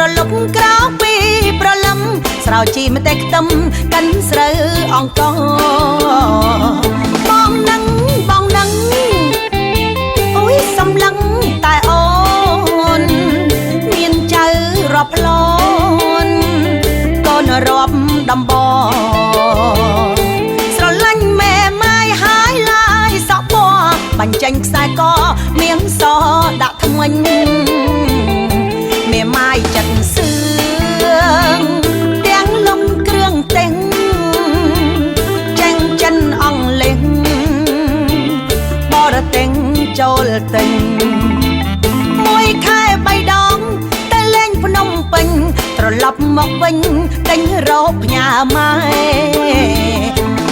ប្រលប់ក្រោកពីប្រលឹមស្រោជីម្ទេសខ្ទឹមកាន់ស្រូវអង្គបងនឹងអូយសំឡឹងតែអូនមានចៅរាប់ឡូនកូនរាប់ដំបងស្រឡាញ់ម៉ែម៉ាយហើយឡាយសក់ពណ៌បាញ់ចេញខ្សែកមៀងសដាក់ថ្មិញមេម៉ាយចិត្តសឿងទាំងលំគ្រឿងទាំងចាញ់ចិនអង់គ្លេសបរទេសចូលទិញមួយខែ3ដងទៅលេងភ្នំពេញត្រឡប់មកវិញទិញរោគផ្ញើម៉ែ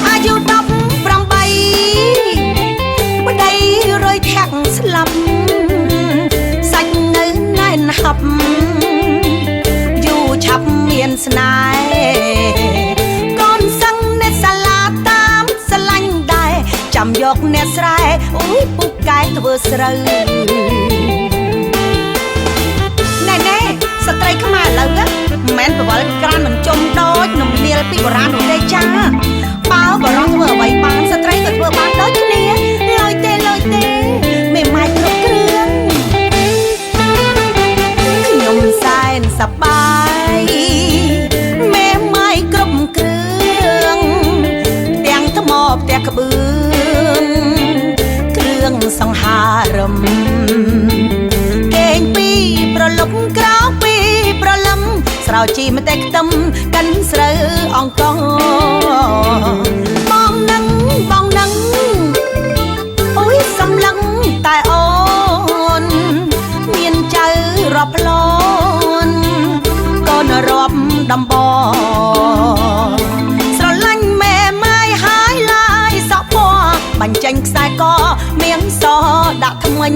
អាយុ18ប្តីរយធាក់ស្លាប់សាច់នៅណែនហាប់យូរឆាប់មានស្នេហ៍កូនសឹងអ្នកសាឡាតាមស្រឡាញ់ដែរចាំយកអ្នកស្រែអូយពូកែធ្វើស្រូវណែស្ត្រីខ្មែរឥឡូវមិនមែនប្រវល់ក្រានមិនចុំដូចនំនាលពីបុរាណនោះទេចាបើបរោះធ្វើអ្វីបានស្ត្រីក៏ធ្វើបានដូចគ្នាឡើយទេមេម៉ាយគ្រប់គ្រឿងខ្ញុំសែនសប្បាយមេម៉ាយគ្រប់គ្រឿងទាំងថ្មផ្ទះក្បឿងគ្រឿងសង្ហារឹមគេងពីប្រលប់ក្រោកពីប្រលឹមស្រោជីម្ទេសខ្ទឹមកាន់ស្រូវអង្គបងនឹងអូយសំឡឹងតែអូនមានចៅរាប់ឡូនកូនរាប់ដំបងស្រឡាញ់ម៉ែម៉ាយហើយឡាយសក់ពណ៌បាញ់ចេញខ្សែកមៀងសដាក់ថ្មិញ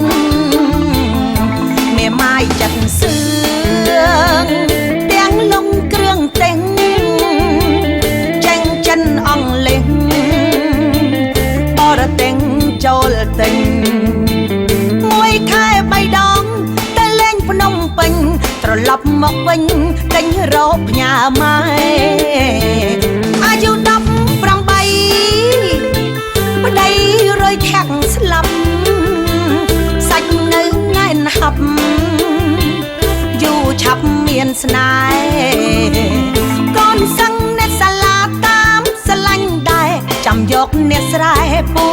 មេម៉ាយចិត្តសឿងទាំងលំគ្រឿងទាំងចាញ់ចិនអង់គ្លេសបរទេសចូលទិញមួយខែ3ដងទៅលេងភ្នំពេញត្រឡប់មកវិញទិញរោគផ្ញើម៉ែអាយុ18ប្តីរយធាក់ស្លាប់សាច់នៅណែនហាប់យូរឆាប់មានស្នេហ៍កូនសឹងអ្នកសាឡាតាមស្រឡាញ់ដែរចាំយកអ្នកស្រែពូ